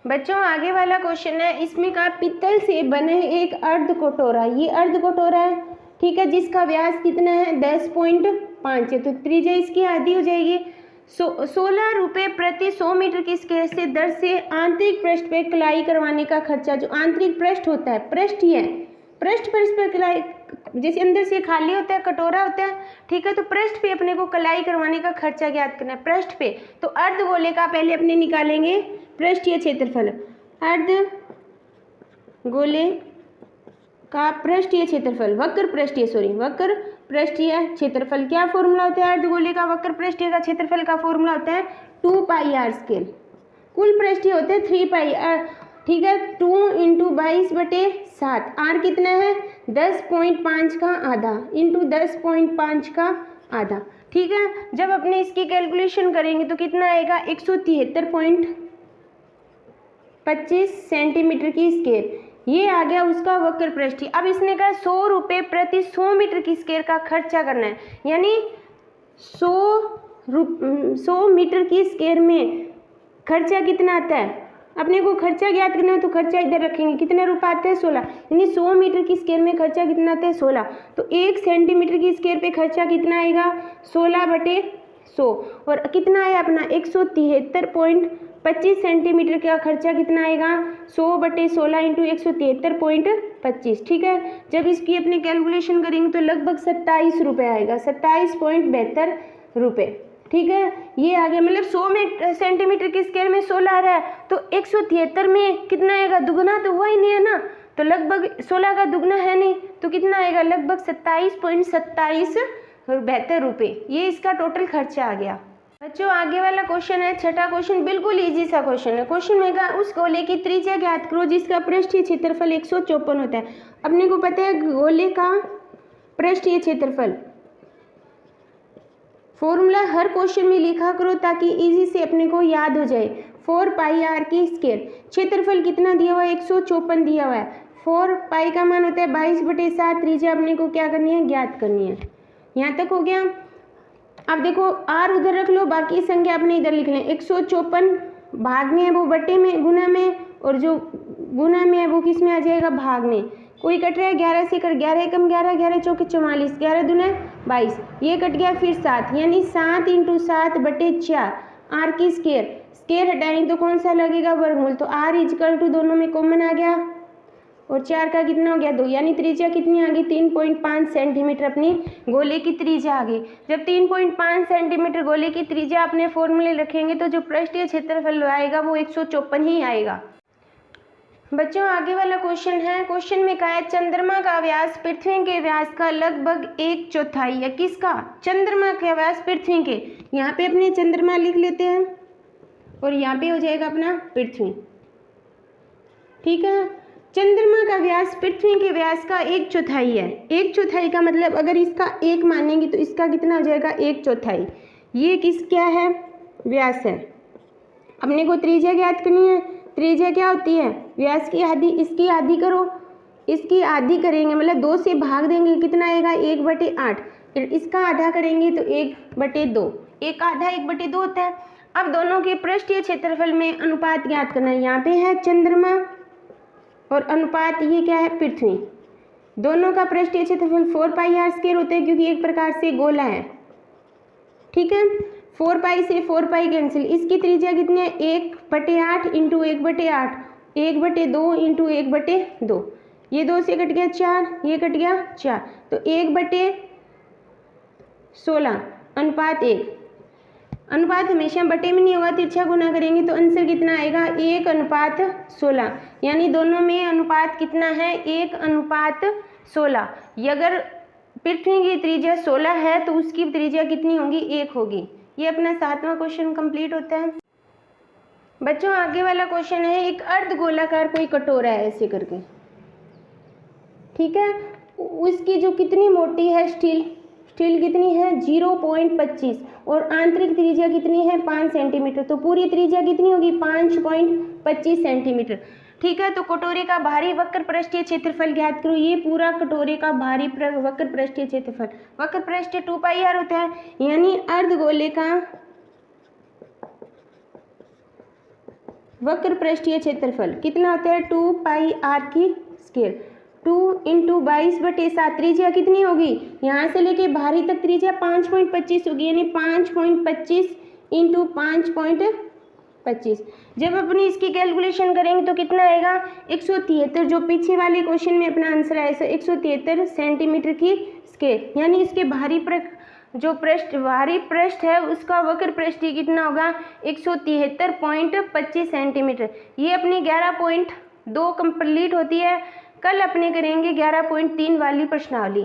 बच्चों आगे वाला क्वेश्चन है, इसमें का पित्तल से बने एक अर्ध कटोरा, ये अर्ध कटोरा है, ठीक है, जिसका व्यास कितना है 10.5 है, तो त्रिज्या इसकी आधी हो जाएगी। 16 रुपये प्रति 100 मीटर की स्केल से दर से आंतरिक पृष्ठ पे कलाई करवाने का खर्चा, जो आंतरिक पृष्ठ होता है, पृष्ठ ही है, पृष्ठ पर इस पर कलाई, जैसे अंदर से खाली होता है कटोरा होता है, ठीक है, तो पृष्ठ पे अपने को कलाई करवाने का खर्चा ज्ञात करना है पृष्ठ पे। तो अर्ध गोले का पहले अपने निकालेंगे पृष्ठीय क्षेत्रफल, अर्ध गोले का पृष्ठीय क्षेत्रफल, वक्र पृष्ठीय क्षेत्रफल। क्या फॉर्मूला होता है अर्ध गोले का वक्र पृष्ठीय का क्षेत्रफल का? फॉर्मूला होता है 2πr स्केल। कुल पृष्ठीय होते हैं 3πr, ठीक है, 2 × 22/7, आर कितना है 10.5 का आधा इंटू 10.5 का आधा, ठीक है। जब अपने इसकी कैलकुलेशन करेंगे तो कितना आएगा 173.25 सेंटीमीटर की स्केल, ये आ गया उसका वक्र पृष्ठीय। अब इसने कहा 100 रुपये प्रति 100 मीटर की स्केल का खर्चा करना है, यानी 100 मीटर की स्केल में खर्चा कितना आता है, अपने को खर्चा ज्ञात करना है, तो खर्चा इधर रखेंगे, कितने रुपये आते हैं 16, यानी 100 मीटर की स्केल में खर्चा कितना आता है 16, तो 1 सेंटीमीटर की स्केल पे खर्चा कितना आएगा 16/100, और कितना है अपना 173.25 सेंटीमीटर का खर्चा कितना आएगा 100/16 इंटू 173.25, ठीक है। जब इसकी अपने कैलकुलेशन करेंगे तो लगभग 27 रुपये आएगा, 27.72 रुपये, ठीक है। ये आ गया, मतलब 100 सेंटीमीटर की स्केल में 16 आ रहा है, तो 173 में कितना आएगा, दुगना तो हुआ ही नहीं है ना, तो लगभग 16 का दुगना है नहीं, तो कितना आएगा लगभग 27.72 रुपये, ये इसका टोटल खर्चा आ गया। बच्चों आगे वाला क्वेश्चन है, छठा क्वेश्चन, बिल्कुल इजी सा क्वेश्चन है। क्वेश्चन में कहा उस गोले की त्रिज्या ज्ञात करो जिसका पृष्ठीय क्षेत्रफल 154 होता है। अपने को पता है गोले का पृष्ठीय क्षेत्रफल, फॉर्मूला हर क्वेश्चन में लिखा करो ताकि इजी से अपने को याद हो जाए। 4πr की स्केल, क्षेत्रफल कितना दिया हुआ है 154 दिया हुआ है, 4π का मान होता है 22/7, त्रिज्या अपने को क्या करनी है ज्ञात करनी है। यहाँ तक हो गया। अब देखो r उधर रख लो, बाकी संख्या अपने इधर लिख लें। 154 भाग में है वो बटे में गुना में, और जो गुना में है वो किस में आ जाएगा भाग में। कोई कट रहा है 11 से, कर 11 एकम 11, 11 चौके 44, 11 दूना 22, ये कट गया, फिर 7, यानी 7 × 7/4 r की स्केल हटाएंगे तो कौन सा लगेगा वर्गमूल, तो r = दोनों में कॉमन आ गया, और 4 का कितना हो गया 2, यानी त्रिज्या कितनी आ गई 3.5 सेंटीमीटर अपनी गोले की त्रिज्या आ गई। जब 3.5 सेंटीमीटर गोले की त्रिज्या अपने फॉर्मूले रखेंगे तो जो पृष्ठीय क्षेत्रफल आएगा वो 154 ही आएगा। बच्चों आगे वाला क्वेश्चन है, क्वेश्चन में कहा है चंद्रमा का व्यास पृथ्वी के व्यास का लगभग 1/4 है, किसका, चंद्रमा का व्यास पृथ्वी के। यहाँ पे अपने चंद्रमा लिख लेते हैं और यहाँ पे हो जाएगा अपना पृथ्वी, ठीक है। चंद्रमा का व्यास पृथ्वी के व्यास का 1/4 है। 1/4 का मतलब अगर इसका 1 मानेंगे तो इसका कितना हो जाएगा 1/4। ये किस क्या है व्यास है। अपने को त्रिज्या ज्ञात करनी है। त्रिज्या क्या होती है व्यास की आधी, इसकी आधी करो, इसकी आधी करेंगे मतलब 2 से भाग देंगे, कितना आएगा 1/8, फिर इसका आधा करेंगे तो 1/2, एक आधा 1/2 होता है। अब दोनों के पृष्ठीय क्षेत्रफल में अनुपात ज्ञात करना है। यहाँ पे है चंद्रमा और अनुपात ये क्या है पृथ्वी, दोनों का पृष्ठीय क्षेत्रफल 4πr स्क्वायर होता है क्योंकि एक प्रकार से गोला है, ठीक है। 4π से 4π कैंसिल, इसकी त्रिज्या कितनी है 1/8 इंटू 1/8, 1/2 इंटू 1/2, ये 2 से कट गया 4, ये कट गया 4, तो 1/16 अनुपात 1। अनुपात हमेशा बटे में नहीं होगा, तिरछा गुना करेंगे तो आंसर कितना आएगा 1/16, यानी दोनों में अनुपात कितना है 1/16। ये अगर पृथ्वी की त्रिज्या 16 है तो उसकी त्रिज्या कितनी होगी 1 होगी। ये अपना 7वां क्वेश्चन कंप्लीट होता है। बच्चों आगे वाला क्वेश्चन है, एक अर्ध गोलाकार कोई कटोरा है ऐसे करके, ठीक है, उसकी जो कितनी मोटी है स्टील कितनी है 0.25 और आंतरिक त्रिज्या कितनी है 5 सेंटीमीटर, तो पूरी त्रिज्या कितनी होगी 5.25 सेंटीमीटर, ठीक है। तो कटोरे का बाहरी वक्र पृष्ठीय क्षेत्रफल ज्ञात करो। ये पूरा कटोरे का बाहरी वक्र पृष्ठीय क्षेत्रफल, वक्र पृष्ठीय 2πr होता है, यानी अर्ध गोले का वक्र पृष्ठीय क्षेत्रफल कितना होता है 2 पाई आर की स्क्वायर। 2 इंटू 22/7 त्रिज्या कितनी होगी, यहाँ से लेके बाहरी तक त्रिज्या 5.25 होगी, यानी 5.25 इंटू 5.25। जब अपनी इसकी कैलकुलेशन करेंगे तो कितना आएगा 173, जो पीछे वाले क्वेश्चन में अपना आंसर आया 173 सेंटीमीटर की स्क्वायर। यानी इसके बाहरी पृष्ठ है उसका वक्र पृष्ठ कितना होगा 173.25 सेंटीमीटर। ये अपनी 11.2 कंप्लीट होती है। कल अपने करेंगे 11.3 वाली प्रश्नावली।